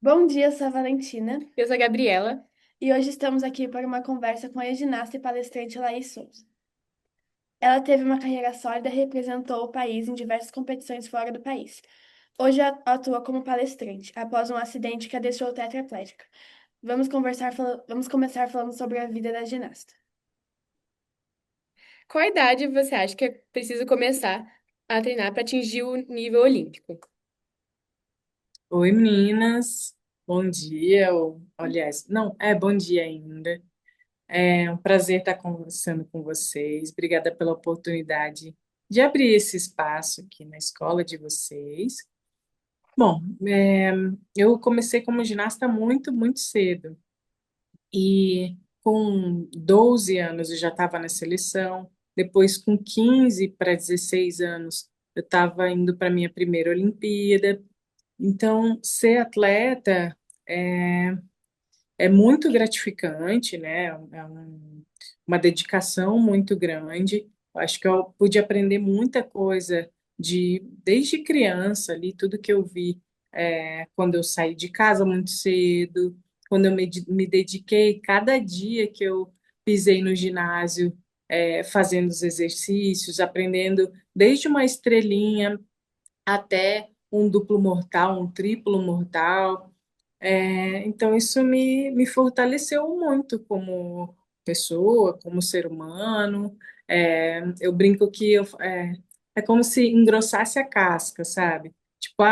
Bom dia, sou a Valentina Eu sou a Gabriela. e hoje estamos aqui para uma conversa com a ginasta e palestrante Laís Souza. Ela teve uma carreira sólida e representou o país em diversas competições fora do país. Hoje atua como palestrante, após um acidente que a deixou tetraplégica. Vamos começar falando sobre a vida da ginasta. Qual idade você acha que é preciso começar a treinar para atingir o nível olímpico? Oi, meninas. Bom dia. Aliás, não, bom dia ainda. É um prazer estar conversando com vocês. Obrigada pela oportunidade de abrir esse espaço aqui na escola de vocês. Bom, eu comecei como ginasta muito, muito cedo. E com 12 anos eu já estava na seleção. Depois, com 15 para 16 anos, eu estava indo para a minha primeira Olimpíada. Então, ser atleta é, é muito gratificante, né? Uma dedicação muito grande. Eu acho que eu pude aprender muita coisa desde criança ali, tudo que eu vi quando eu saí de casa muito cedo, quando eu me dediquei, cada dia que eu pisei no ginásio, fazendo os exercícios, aprendendo desde uma estrelinha até um duplo mortal, um triplo mortal. Então, isso me fortaleceu muito como pessoa, como ser humano. Eu brinco que é como se engrossasse a casca, sabe? Tipo,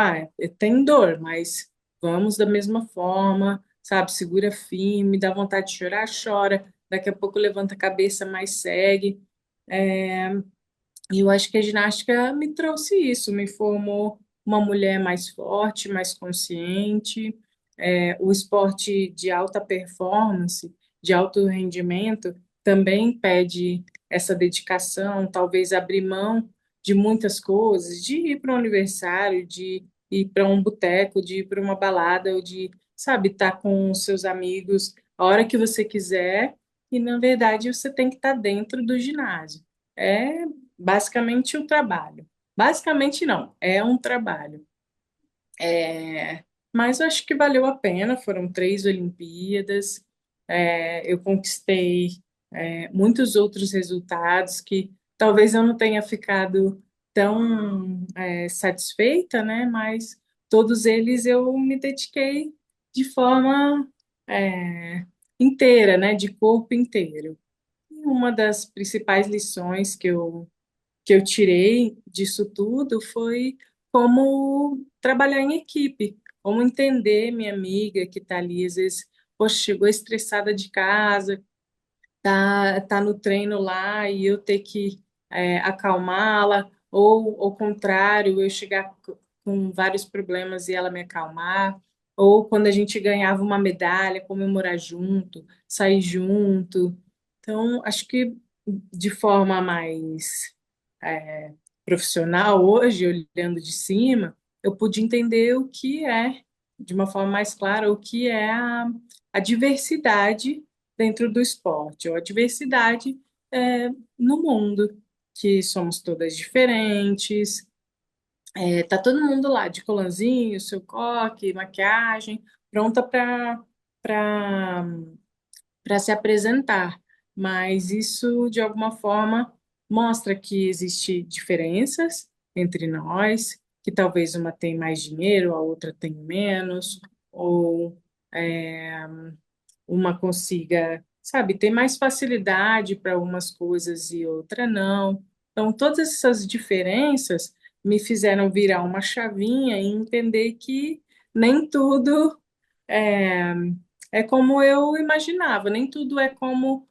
tem dor, mas vamos da mesma forma, sabe? Segura firme, dá vontade de chorar, chora. Daqui a pouco levanta a cabeça, mas segue. É, e eu acho que a ginástica me trouxe isso, me formou uma mulher mais forte, mais consciente. O esporte de alta performance, de alto rendimento, também pede essa dedicação, talvez abrir mão de muitas coisas, de ir para um aniversário, de ir para um boteco, de ir para uma balada, ou de, sabe, estar com os seus amigos a hora que você quiser, e na verdade você tem que estar dentro do ginásio. É basicamente o trabalho. Basicamente não, é um trabalho. Mas eu acho que valeu a pena, foram 3 Olimpíadas, eu conquistei muitos outros resultados que talvez eu não tenha ficado tão satisfeita, né? Mas todos eles eu me dediquei de forma é, inteira, né? De corpo inteiro. E uma das principais lições que eu tirei disso tudo foi como trabalhar em equipe, como entender minha amiga que está ali, às vezes, poxa, chegou estressada de casa, tá no treino lá e eu ter que acalmá-la, ou ao contrário, eu chegar com vários problemas e ela me acalmar, ou quando a gente ganhava uma medalha, comemorar junto, sair junto. Então, acho que de forma mais é, profissional hoje, olhando de cima, eu pude entender o que é, de uma forma mais clara, o que é a diversidade dentro do esporte, ou a diversidade no mundo, que somos todas diferentes, tá todo mundo lá de colanzinho, seu coque, maquiagem, pronta para para se apresentar, mas isso de alguma forma mostra que existe diferenças entre nós, que talvez uma tem mais dinheiro, a outra tem menos, ou é, uma consiga, sabe, ter mais facilidade para algumas coisas e outra não. Então, todas essas diferenças me fizeram virar uma chavinha e entender que nem tudo é, é como eu imaginava, nem tudo é como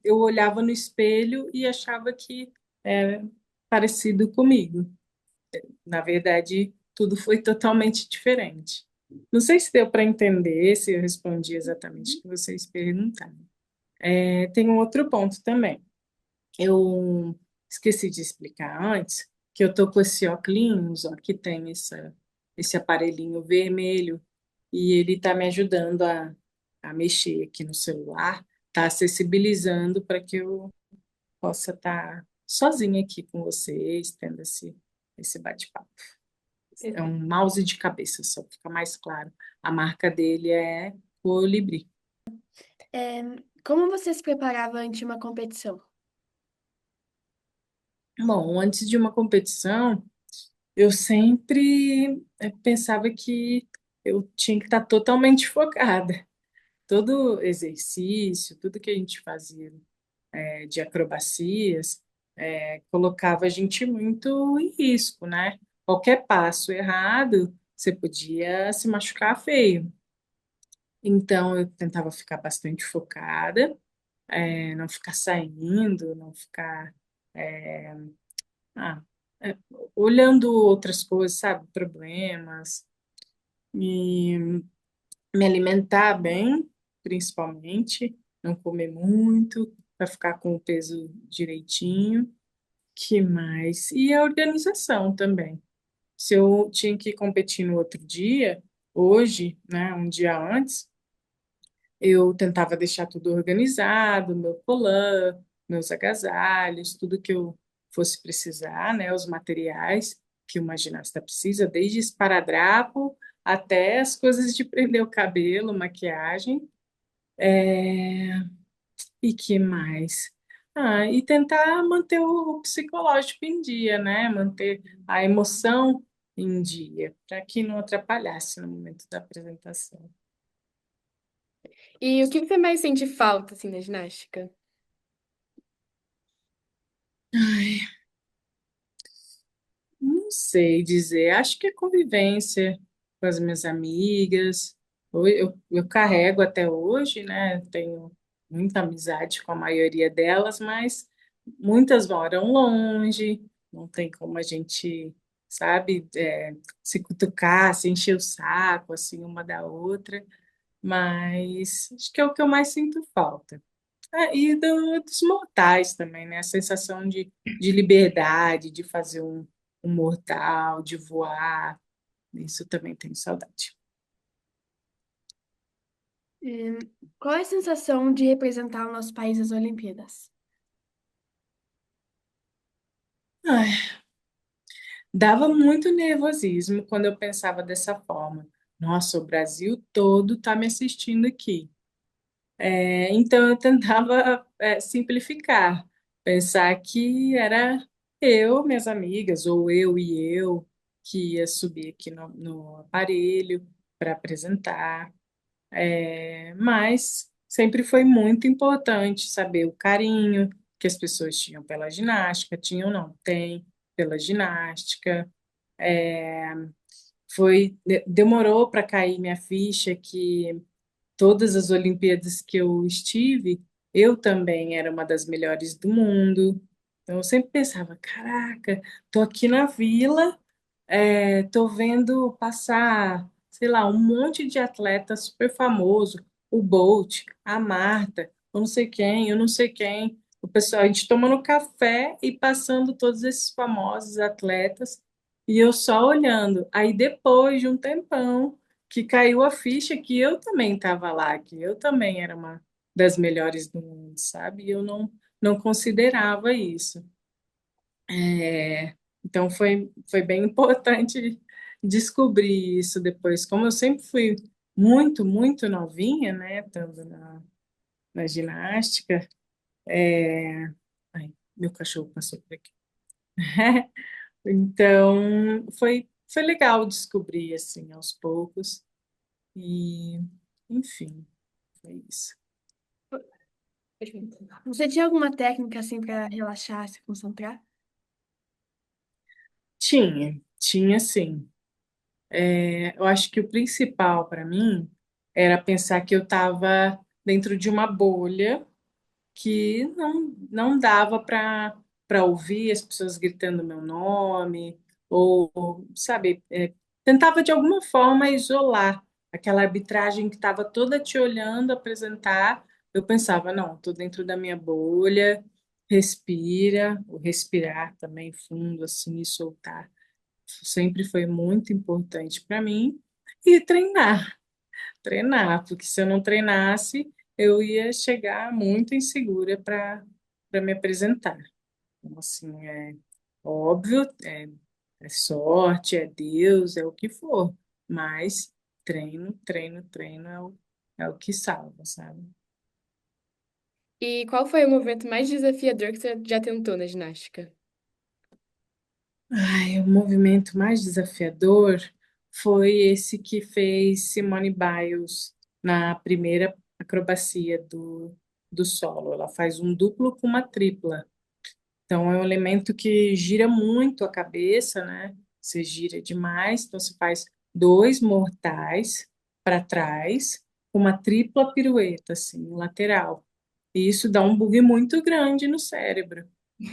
eu olhava no espelho e achava que é parecido comigo. Na verdade, tudo foi totalmente diferente. Não sei se deu para entender, se eu respondi exatamente o que vocês perguntaram. Tem um outro ponto também. Eu esqueci de explicar antes que eu tô com esse óculos, ó, que tem esse aparelhinho vermelho e ele está me ajudando a mexer aqui no celular, está acessibilizando para que eu possa estar sozinha aqui com vocês, tendo esse bate-papo. É um mouse de cabeça, só para ficar mais claro. A marca dele é Colibri. É, como você se preparava antes de uma competição? Bom, antes de uma competição, eu sempre pensava que eu tinha que estar totalmente focada. Todo exercício, tudo que a gente fazia de acrobacias, colocava a gente muito em risco, né? Qualquer passo errado, você podia se machucar feio. Então, eu tentava ficar bastante focada, não ficar saindo, não ficar ah, é, olhando outras coisas, sabe? Problemas, e me alimentar bem, principalmente, não comer muito, para ficar com o peso direitinho. Que mais? E a organização também. Se eu tinha que competir no outro dia, hoje, né, um dia antes, eu tentava deixar tudo organizado, meu colã, meus agasalhos, tudo que eu fosse precisar, né, os materiais que uma ginasta precisa, desde esparadrapo até as coisas de prender o cabelo, maquiagem. E que mais? E tentar manter o psicológico em dia, né? Manter a emoção em dia, para que não atrapalhasse no momento da apresentação. E o que você mais sente falta, assim, na ginástica? Não sei dizer, acho que é convivência com as minhas amigas. Eu carrego até hoje, né? Tenho muita amizade com a maioria delas, mas muitas moram longe, não tem como a gente, sabe, se cutucar, se encher o saco, assim, uma da outra, mas acho que é o que eu mais sinto falta. Dos mortais também, né? A sensação de liberdade, de fazer um mortal, de voar. Isso também tenho saudade. É, qual é a sensação de representar o nosso país nas Olimpíadas? Ai, dava muito nervosismo quando eu pensava dessa forma. Nossa, o Brasil todo está me assistindo aqui. Então eu tentava simplificar, pensar que era eu, minhas amigas, ou eu e eu, que ia subir aqui no aparelho para apresentar. Mas sempre foi muito importante saber o carinho que as pessoas tinham pela ginástica, tinham não, tem pela ginástica. Demorou para cair minha ficha que todas as Olimpíadas que eu estive, eu também era uma das melhores do mundo. Então eu sempre pensava, caraca, tô aqui na vila, tô vendo passar, sei lá, um monte de atleta super famoso, o Bolt, a Marta, eu não sei quem. O pessoal, a gente tomando café e passando todos esses famosos atletas, e eu só olhando. Aí depois de um tempão, que caiu a ficha que eu também estava lá, que eu também era uma das melhores do mundo, sabe? E eu não considerava isso. Então foi bem importante descobrir isso depois. Como eu sempre fui muito, muito novinha, né? Estando na ginástica. Ai, meu cachorro passou por aqui. Então foi legal descobrir assim aos poucos. E, enfim, foi isso. Perfeito. Você tinha alguma técnica assim para relaxar, se concentrar? Tinha sim. Eu acho que o principal para mim era pensar que eu estava dentro de uma bolha que não dava para ouvir as pessoas gritando meu nome, ou, sabe, tentava de alguma forma isolar aquela arbitragem que estava toda te olhando apresentar. Eu pensava, não, estou dentro da minha bolha, respira, o respirar também fundo, assim, e soltar. Sempre foi muito importante para mim. E treinar, porque se eu não treinasse, eu ia chegar muito insegura para me apresentar. Então, assim, é óbvio, É sorte, é Deus, é o que for. Mas treino, treino, treino é o que salva, sabe? E qual foi o movimento mais desafiador que você já tentou na ginástica? Ai, o movimento mais desafiador foi esse que fez Simone Biles na primeira acrobacia do solo. Ela faz um duplo com uma tripla. Então, é um elemento que gira muito a cabeça, né? Você gira demais, então você faz dois mortais para trás, com uma tripla pirueta, assim, lateral. E isso dá um bug muito grande no cérebro.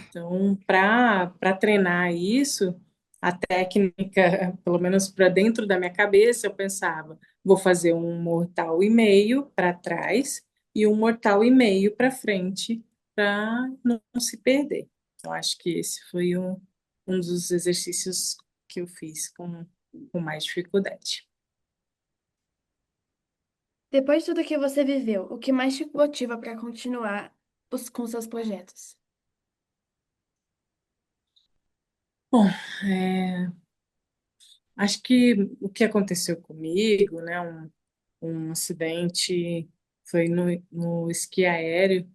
Então, para treinar isso, a técnica, pelo menos para dentro da minha cabeça, eu pensava, vou fazer um mortal e meio para trás e um mortal e meio para frente, para não se perder. Eu acho que esse foi um dos exercícios que eu fiz com mais dificuldade. Depois de tudo que você viveu, o que mais te motiva para continuar com seus projetos? Bom, é, acho que o que aconteceu comigo, né, um acidente foi no esqui aéreo,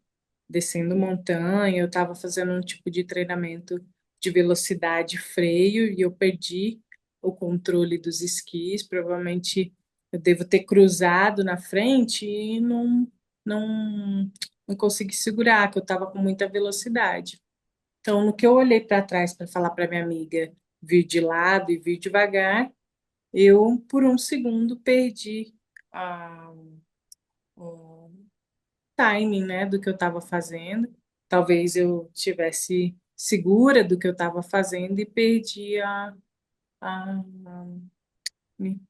descendo montanha, eu estava fazendo um tipo de treinamento de velocidade e freio e eu perdi o controle dos esquis, provavelmente eu devo ter cruzado na frente e não, não consegui segurar, que eu estava com muita velocidade. Então, no que eu olhei para trás para falar para minha amiga vir de lado e vir devagar, eu, por um segundo, perdi a, o timing, né, do que eu estava fazendo. Talvez eu tivesse segura do que eu estava fazendo e perdi a-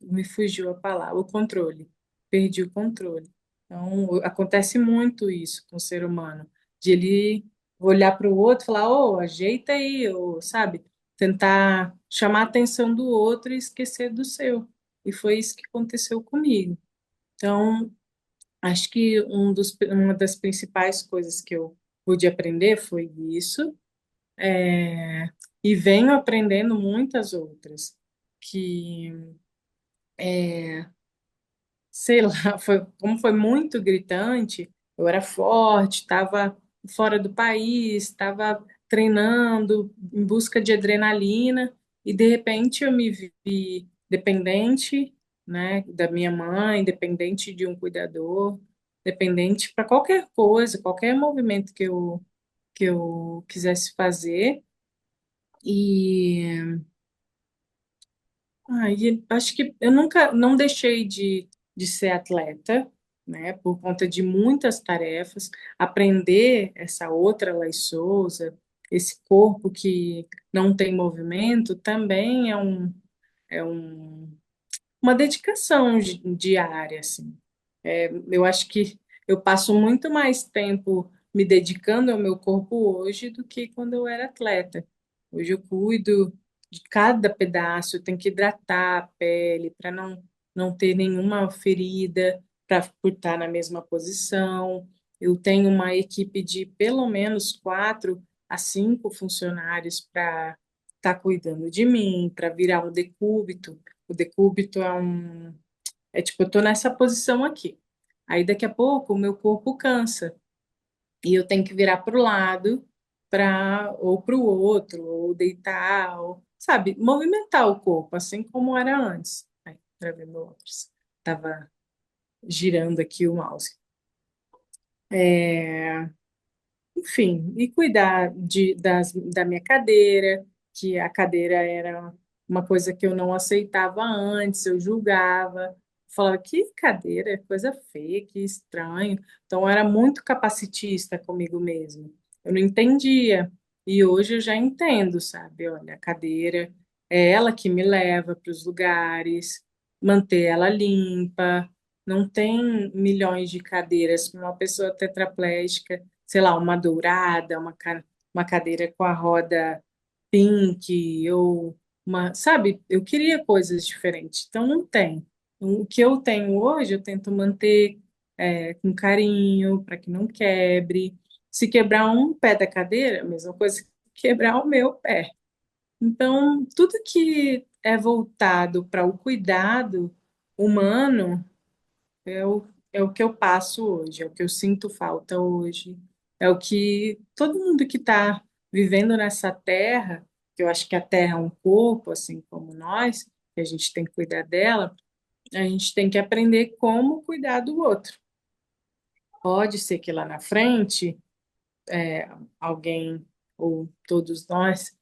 me fugiu a palavra, o controle. Perdi o controle. Então, acontece muito isso com o ser humano, de ele olhar para o outro e falar, ô, ajeita aí, ou, sabe? Tentar chamar a atenção do outro e esquecer do seu. E foi isso que aconteceu comigo. Então, acho que uma das principais coisas que eu pude aprender foi isso, e venho aprendendo muitas outras, que, sei lá, como foi muito gritante, eu era forte, estava fora do país, estava treinando em busca de adrenalina, e de repente eu me vi dependente, né, da minha mãe, dependente de um cuidador, dependente para qualquer coisa, qualquer movimento que eu quisesse fazer. E, e acho que eu nunca não deixei de ser atleta, né, por conta de muitas tarefas, aprender essa outra Laís Souza, esse corpo que não tem movimento, também é uma dedicação diária, assim. Eu acho que eu passo muito mais tempo me dedicando ao meu corpo hoje do que quando eu era atleta. Hoje eu cuido de cada pedaço, eu tenho que hidratar a pele para não ter nenhuma ferida, para por estar na mesma posição. Eu tenho uma equipe de pelo menos 4 a 5 funcionários para estar cuidando de mim, para virar um decúbito. O decúbito é tipo, eu tô nessa posição aqui. Aí daqui a pouco o meu corpo cansa e eu tenho que virar para o lado para ou para o outro, ou deitar, ou, sabe, movimentar o corpo, assim como era antes. Aí, para ver meu óculos. Tava girando aqui o mouse. Enfim, e cuidar da minha cadeira, que a cadeira era uma coisa que eu não aceitava antes, eu julgava, falava que cadeira, coisa feia, que estranho. Então, eu era muito capacitista comigo mesmo. Eu não entendia. E hoje eu já entendo, sabe? Olha, a cadeira é ela que me leva para os lugares, manter ela limpa. Não tem milhões de cadeiras para uma pessoa tetraplégica, sei lá, uma dourada, uma cadeira com a roda pink, ou uma, sabe? Eu queria coisas diferentes, então não tem. O que eu tenho hoje, eu tento manter com carinho, para que não quebre. Se quebrar um pé da cadeira, a mesma coisa que quebrar o meu pé. Então, tudo que é voltado para o cuidado humano é o que eu passo hoje, é o que eu sinto falta hoje, é o que todo mundo que está vivendo nessa terra, que eu acho que a terra é um corpo, assim como nós, que a gente tem que cuidar dela, a gente tem que aprender como cuidar do outro. Pode ser que lá na frente alguém ou todos nós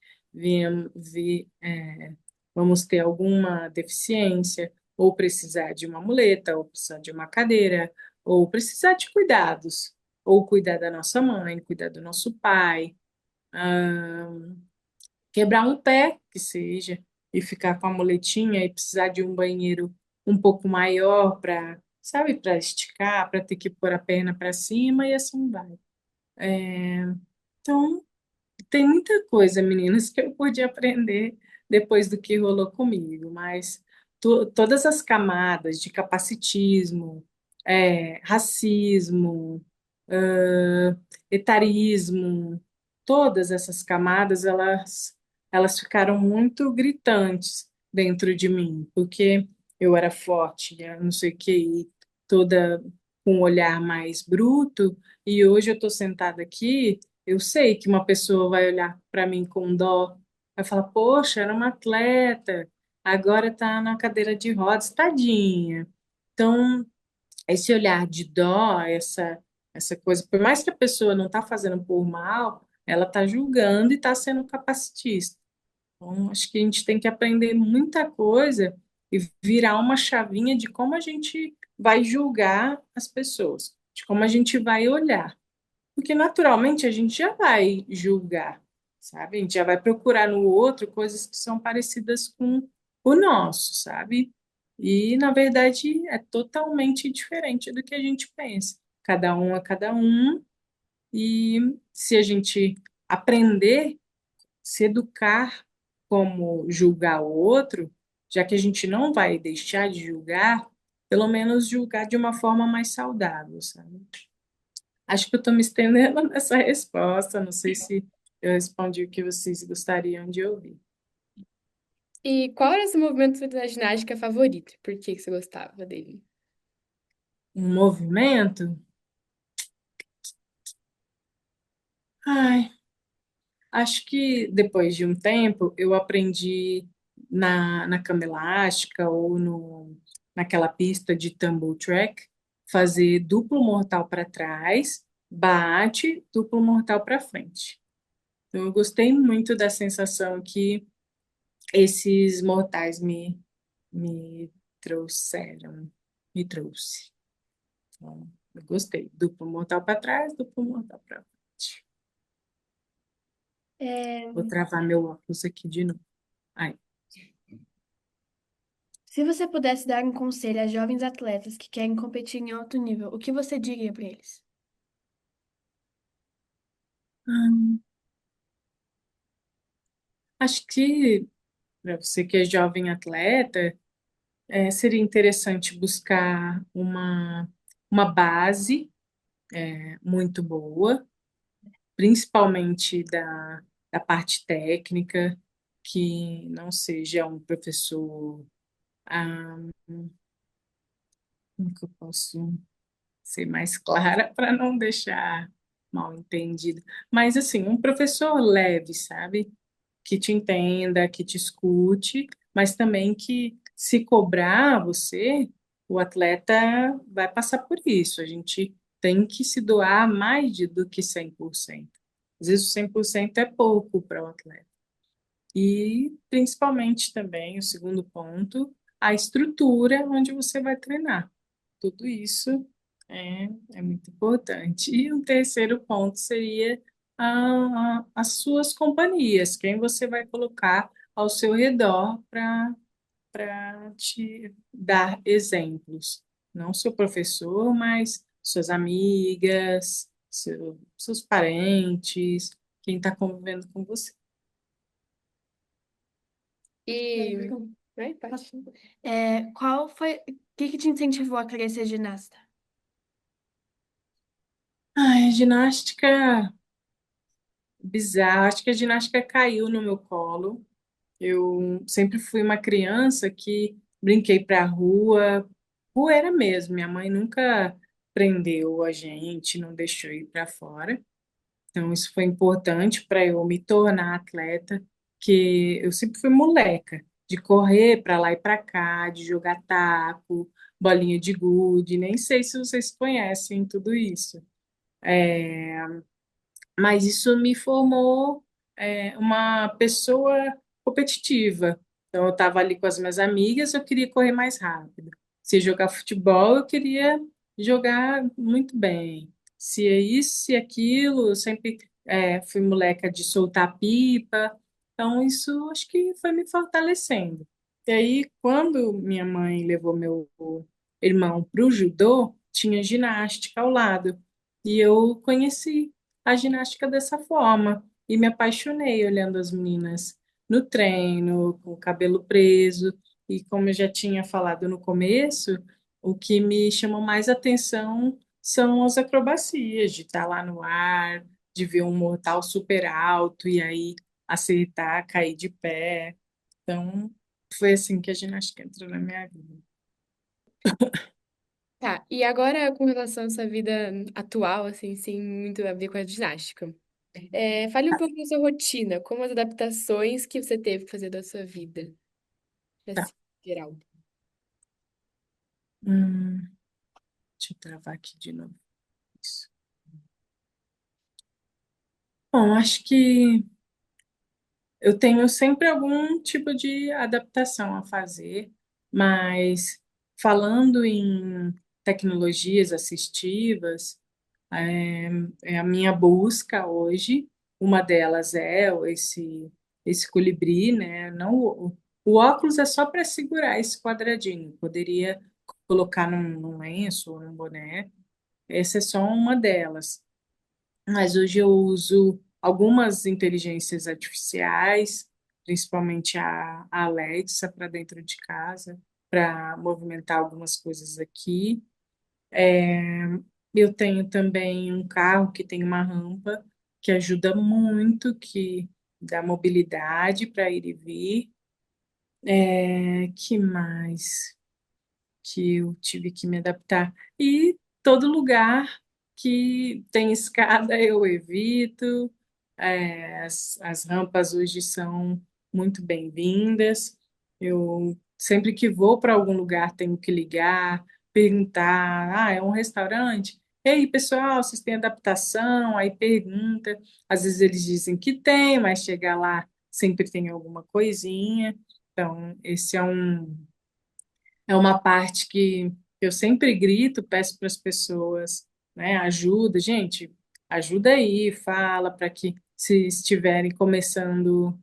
vamos ter alguma deficiência, ou precisar de uma muleta, ou precisar de uma cadeira, ou precisar de cuidados, ou cuidar da nossa mãe, cuidar do nosso pai, quebrar um pé, que seja, e ficar com a muletinha e precisar de um banheiro um pouco maior para, sabe, para esticar, para ter que pôr a perna para cima e assim vai. Então, tem muita coisa, meninas, que eu pude aprender depois do que rolou comigo, mas todas as camadas de capacitismo, racismo, etarismo, todas essas camadas, elas ficaram muito gritantes dentro de mim, porque eu era forte, não sei o que, toda com um olhar mais bruto, e hoje eu estou sentada aqui, eu sei que uma pessoa vai olhar para mim com dó, vai falar, poxa, era uma atleta, agora está na cadeira de rodas, tadinha. Então, esse olhar de dó, essa coisa, por mais que a pessoa não está fazendo por mal, ela está julgando e está sendo capacitista. Então, acho que a gente tem que aprender muita coisa e virar uma chavinha de como a gente vai julgar as pessoas, de como a gente vai olhar. Porque naturalmente a gente já vai julgar, sabe? A gente já vai procurar no outro coisas que são parecidas com o nosso, sabe? E na verdade é totalmente diferente do que a gente pensa. Cada um é cada um, e se a gente aprender, se educar como julgar o outro, já que a gente não vai deixar de julgar, pelo menos julgar de uma forma mais saudável, sabe? Acho que eu estou me estendendo nessa resposta. Não sei se eu respondi o que vocês gostariam de ouvir. E qual era o seu movimento da ginástica favorito? Por que que você gostava dele? Um movimento? Ai, acho que depois de um tempo eu aprendi na cama elástica ou naquela pista de tumble track fazer duplo mortal para trás, bate, duplo mortal para frente. Então, eu gostei muito da sensação que esses mortais me trouxeram, me trouxe. Então, eu gostei. Duplo mortal para trás, duplo mortal para frente. É, Vou travar meu óculos aqui de novo. Ai. se você pudesse dar um conselho a jovens atletas que querem competir em alto nível, o que você diria para eles? Hum, Acho que para você que é jovem atleta, seria interessante buscar uma base muito boa, principalmente da parte técnica, que não seja um professor. ah, Como que eu posso ser mais clara para não deixar mal entendido? Mas, assim, um professor leve, sabe? Que te entenda, que te escute, mas também que, se cobrar você, o atleta vai passar por isso. A gente tem que se doar mais do que 100%. Às vezes, o 100% é pouco para o atleta. E, principalmente também, o segundo ponto, a estrutura onde você vai treinar. Tudo isso é muito importante. E um terceiro ponto seria as suas companhias, quem você vai colocar ao seu redor para te dar exemplos. Não seu professor, mas suas amigas, seus parentes, quem está convivendo com você. E. Ai, pode. Qual foi, o que que te incentivou a querer ser ginasta? Ai, ginástica bizarra. Acho que a ginástica caiu no meu colo. Eu sempre fui uma criança que brinquei para a rua, rueira mesmo. Minha mãe nunca prendeu a gente, não deixou ir para fora. Então, isso foi importante para eu me tornar atleta, que eu sempre fui moleca, de correr para lá e para cá, de jogar taco, bolinha de gude, nem sei se vocês conhecem tudo isso. Mas isso me formou, uma pessoa competitiva. Então, eu estava ali com as minhas amigas, eu queria correr mais rápido. Se jogar futebol, eu queria jogar muito bem. Se é isso, se é aquilo, eu sempre, fui moleca de soltar pipa. Então, isso acho que foi me fortalecendo. E aí, quando minha mãe levou meu irmão para o judô, tinha ginástica ao lado. E eu conheci a ginástica dessa forma. E me apaixonei olhando as meninas no treino, com o cabelo preso. E como eu já tinha falado no começo, o que me chamou mais atenção são as acrobacias, de estar lá no ar, de ver um mortal super alto e aí acertar, cair de pé. Então, foi assim que a ginástica entrou na minha vida. Tá, e agora com relação à sua vida atual, assim, sem muito a ver com a ginástica. Fale um pouco da sua rotina, como as adaptações que você teve que fazer da sua vida, Tá. assim, geral. Hum, deixa eu travar aqui de novo. Isso. Bom, acho que eu tenho sempre algum tipo de adaptação a fazer, mas falando em tecnologias assistivas, é, é a minha busca hoje. Uma delas é esse colibri, né? Não, o óculos é só para segurar esse quadradinho. Poderia colocar num lenço ou num boné. Essa é só uma delas. Mas hoje eu uso algumas inteligências artificiais, principalmente a Alexa para dentro de casa, para movimentar algumas coisas aqui. Eu tenho também um carro que tem uma rampa que ajuda muito, que dá mobilidade para ir e vir. Que mais que eu tive que me adaptar? E todo lugar que tem escada eu evito. As rampas hoje são muito bem-vindas. Eu sempre que vou para algum lugar tenho que ligar, perguntar: ah, é um restaurante? Ei, pessoal, vocês têm adaptação? Aí pergunta. Às vezes eles dizem que tem, mas chegar lá sempre tem alguma coisinha. Então, esse é uma parte que eu sempre grito, peço para as pessoas, né? Ajuda, gente, ajuda aí, fala para que se estiverem começando,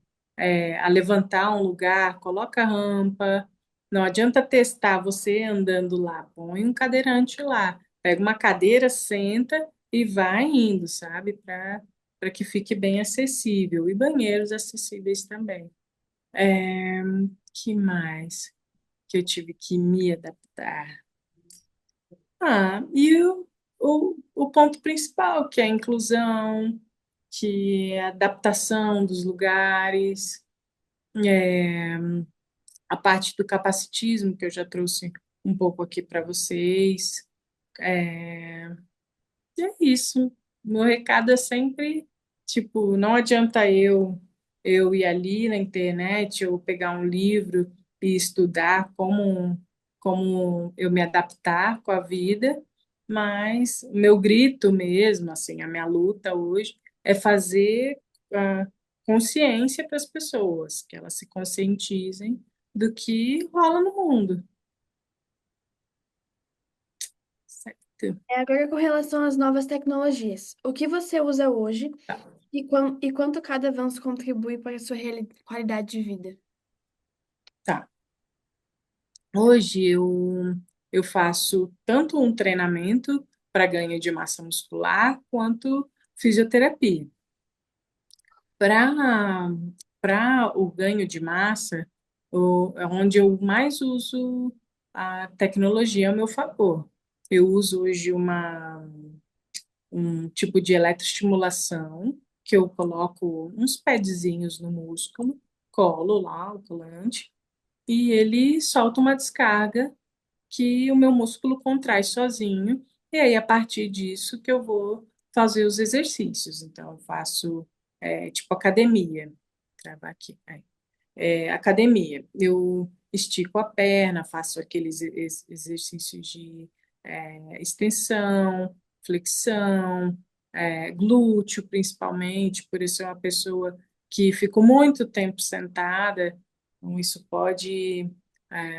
a levantar um lugar, coloca a rampa. Não adianta testar você andando lá, põe um cadeirante lá, pega uma cadeira, senta e vai indo, sabe? Para que fique bem acessível. E banheiros acessíveis também. Que mais que eu tive que me adaptar? E o ponto principal, que é a inclusão, que é a adaptação dos lugares, a parte do capacitismo, que eu já trouxe um pouco aqui para vocês. E é isso. Meu recado é sempre, tipo, não adianta eu ir ali na internet ou pegar um livro e estudar como eu me adaptar com a vida, mas o meu grito mesmo, assim, a minha luta hoje é fazer a consciência para as pessoas, que elas se conscientizem do que rola no mundo, certo? Agora, com relação às novas tecnologias, o que você usa hoje Tá. e quanto cada avanço contribui para a sua qualidade de vida? Tá. Hoje eu faço tanto um treinamento para ganho de massa muscular quanto fisioterapia. Para o ganho de massa, é onde eu mais uso a tecnologia a meu favor. Eu uso hoje um tipo de eletroestimulação que eu coloco uns padzinhos no músculo colo lá, o colante, e ele solta uma descarga que o meu músculo contrai sozinho, e aí a partir disso que eu vou fazer os exercícios. Então, eu faço tipo academia, travar aqui, academia. Eu estico a perna, faço aqueles exercícios de extensão, flexão, glúteo principalmente, por isso é uma pessoa que fica muito tempo sentada, então isso pode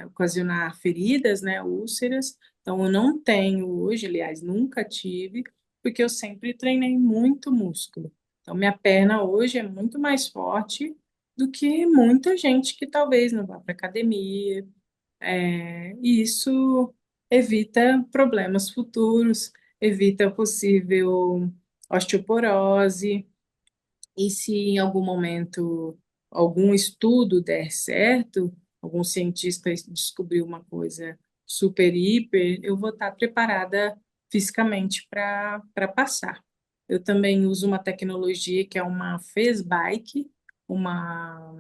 ocasionar feridas, né, úlceras. Então eu não tenho hoje, aliás, nunca tive, porque eu sempre treinei muito músculo. Então minha perna hoje é muito mais forte do que muita gente que talvez não vá para academia. E isso evita problemas futuros, evita possível osteoporose. E se em algum momento algum estudo der certo, algum cientista descobrir uma coisa super, hiper, eu vou estar preparada fisicamente para passar. Eu também uso uma tecnologia que é uma Bike, uma,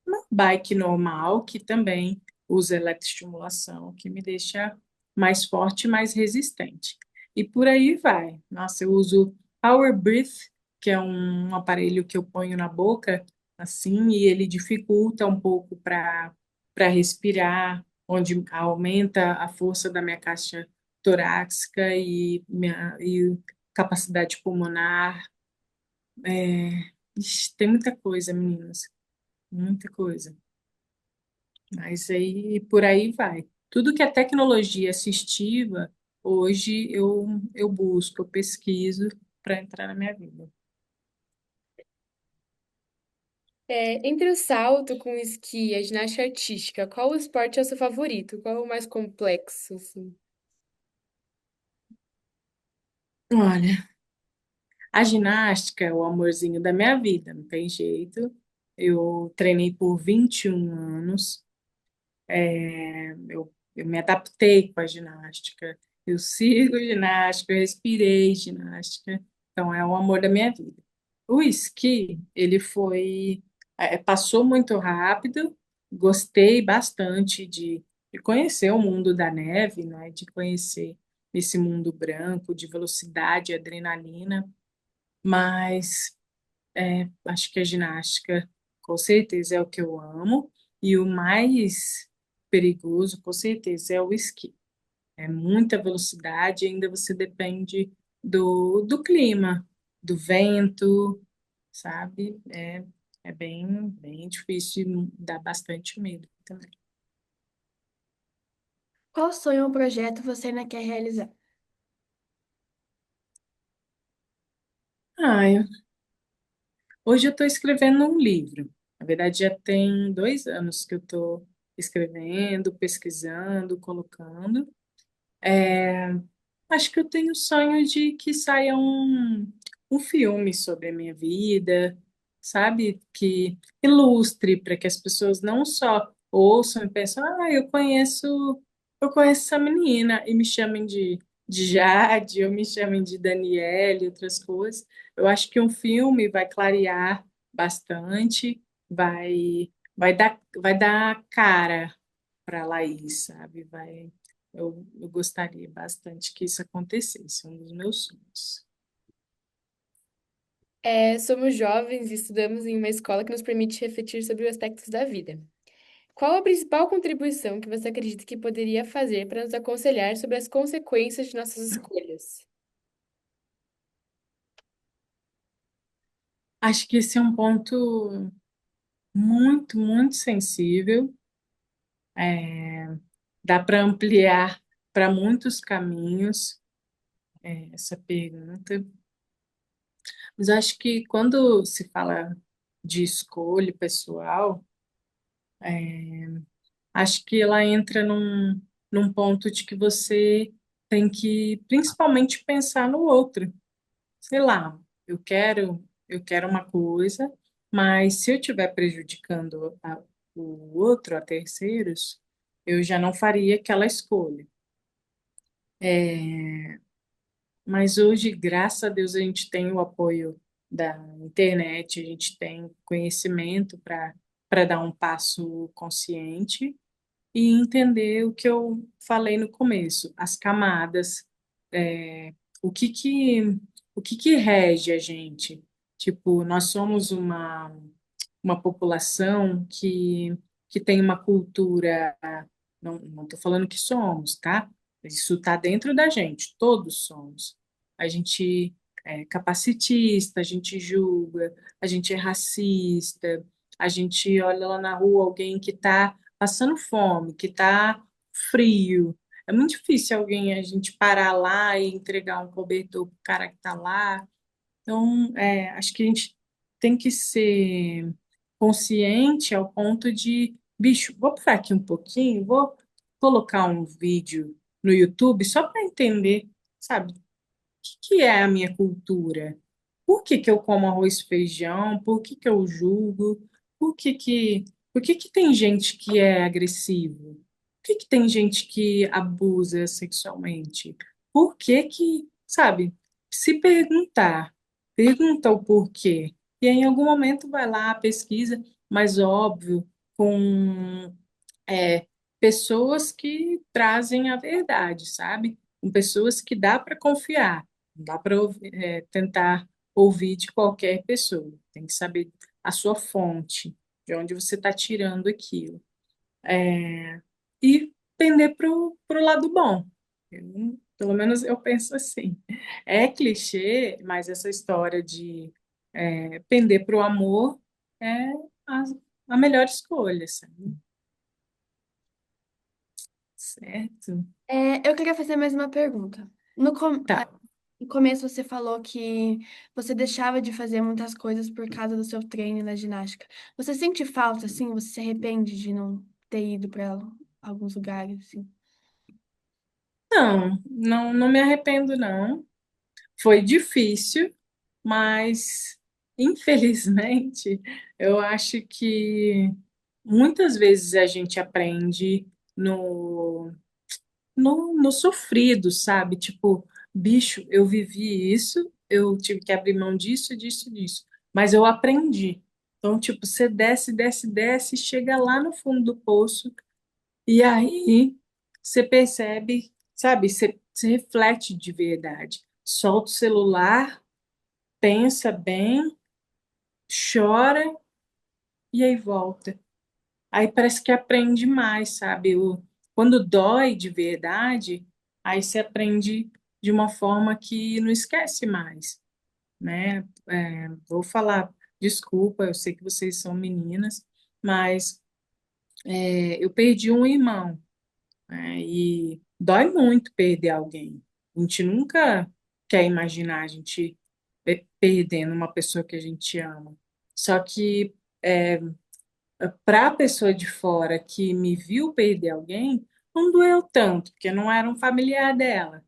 uma bike normal que também usa eletroestimulação, que me deixa mais forte e mais resistente. E por aí vai. Nossa, eu uso Power Breath, que é um aparelho que eu ponho na boca, assim, e ele dificulta um pouco para respirar, onde aumenta a força da minha caixa torácica e minha capacidade pulmonar. Ixi, tem muita coisa, meninas, muita coisa. Mas aí por aí vai. Tudo que é tecnologia assistiva, hoje eu busco, eu pesquiso para entrar na minha vida. Entre o salto com o esqui e a ginástica artística, qual o esporte é o seu favorito? Qual é o mais complexo, assim? Olha, a ginástica é o amorzinho da minha vida, não tem jeito. Eu treinei por 21 anos, eu me adaptei com a ginástica, eu sigo ginástica, eu respirei ginástica, então é o amor da minha vida. O esqui, ele passou muito rápido, gostei bastante de conhecer o mundo da neve, né, de conhecer esse mundo branco, de velocidade, adrenalina, mas acho que a ginástica, com certeza, é o que eu amo. E o mais perigoso, com certeza, é o esqui. É muita velocidade, e ainda você depende do clima, do vento, sabe? É bem difícil, dá bastante medo também. Qual sonho ou projeto você ainda quer realizar? Ah, hoje eu estou escrevendo um livro. Na verdade, já tem 2 anos que eu estou escrevendo, pesquisando, colocando. Acho que eu tenho o sonho de que saia um filme sobre a minha vida, sabe? Que ilustre para que as pessoas não só ouçam e pensem, eu conheço essa menina, e me chamem de Jade, ou me chamem de Daniele, outras coisas. Eu acho que um filme vai clarear bastante, vai dar cara para a Laís, sabe? Eu gostaria bastante que isso acontecesse, um dos meus sonhos. Somos jovens e estudamos em uma escola que nos permite refletir sobre os aspectos da vida. Qual a principal contribuição que você acredita que poderia fazer para nos aconselhar sobre as consequências de nossas escolhas? Acho que esse é um ponto muito, muito sensível. Dá para ampliar para muitos caminhos essa pergunta. Mas acho que quando se fala de escolha pessoal, acho que ela entra num ponto de que você tem que principalmente pensar no outro. Sei lá, eu quero uma coisa, mas se eu estiver prejudicando o outro, a terceiros, eu já não faria aquela escolha. Mas hoje, graças a Deus, a gente tem o apoio da internet, a gente tem conhecimento para dar um passo consciente e entender o que eu falei no começo, as camadas, é, o que que, o que que rege a gente. Tipo, nós somos uma população que tem uma cultura, não estou falando que somos, tá? Isso está dentro da gente, todos somos. A gente é capacitista, a gente julga, a gente é racista, a gente olha lá na rua alguém que está passando fome, que está frio. É muito difícil alguém, a gente parar lá e entregar um cobertor para o cara que está lá. Então, acho que a gente tem que ser consciente ao ponto de, bicho, vou parar aqui um pouquinho, vou colocar um vídeo no YouTube só para entender, sabe, que é a minha cultura? Por que que eu como arroz e feijão? Por que que eu julgo? Por que que, por que que tem gente que é agressivo? Por que que tem gente que abusa sexualmente? Por que que, sabe, se perguntar, pergunta o porquê. E aí, em algum momento vai lá, pesquisa, mas óbvio, com é, pessoas que trazem a verdade, sabe? Com pessoas que dá para confiar, não dá para tentar ouvir de qualquer pessoa. Tem que saber a sua fonte, de onde você está tirando aquilo. E tender para o lado bom. Pelo menos eu penso assim. É clichê, mas essa história de pender para o amor é a, a melhor escolha, sabe? Certo? Eu queria fazer mais uma pergunta. Tá. No começo você falou que você deixava de fazer muitas coisas por causa do seu treino na ginástica. Você sente falta, assim? Você se arrepende de não ter ido para alguns lugares, assim? Não me arrependo, não. Foi difícil, mas infelizmente eu acho que muitas vezes a gente aprende no, no sofrido, sabe? Tipo, bicho, eu vivi isso, eu tive que abrir mão disso, disso, disso, mas eu aprendi. Então, tipo, você desce, desce, desce, chega lá no fundo do poço. E aí você percebe, sabe, você reflete de verdade. Solta o celular, pensa bem, chora e aí volta. Aí parece que aprende mais, sabe? Quando dói de verdade, aí você aprende de uma forma que não esquece mais, né? Vou falar, desculpa, eu sei que vocês são meninas, mas eu perdi um irmão. E dói muito perder alguém. A gente nunca quer imaginar a gente perdendo uma pessoa que a gente ama. Só que para a pessoa de fora que me viu perder alguém, não doeu tanto, porque não era um familiar dela.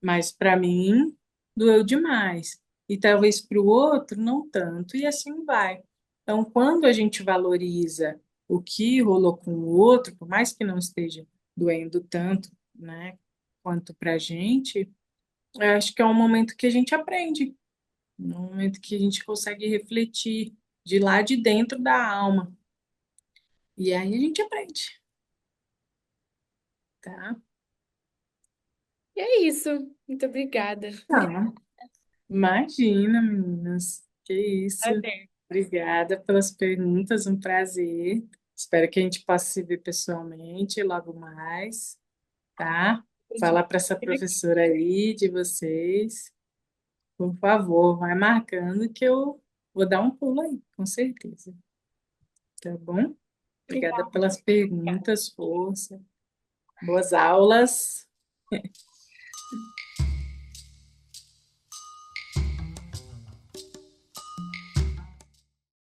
Mas para mim, doeu demais. E talvez para o outro, não tanto. E assim vai. Então, quando a gente valoriza o que rolou com o outro, por mais que não esteja doendo tanto, né, quanto para a gente, eu acho que é um momento que a gente aprende, um momento que a gente consegue refletir de lá de dentro da alma. E aí a gente aprende, tá? E é isso. Muito obrigada. Tá. Imagina, meninas. Que isso. Prazer. Obrigada pelas perguntas, um prazer. Espero que a gente possa se ver pessoalmente logo mais, tá? Falar para essa professora aí de vocês. Por favor, vai marcando que eu vou dar um pulo aí, com certeza. Tá bom? Obrigada Obrigada. pelas perguntas, força. Boas aulas.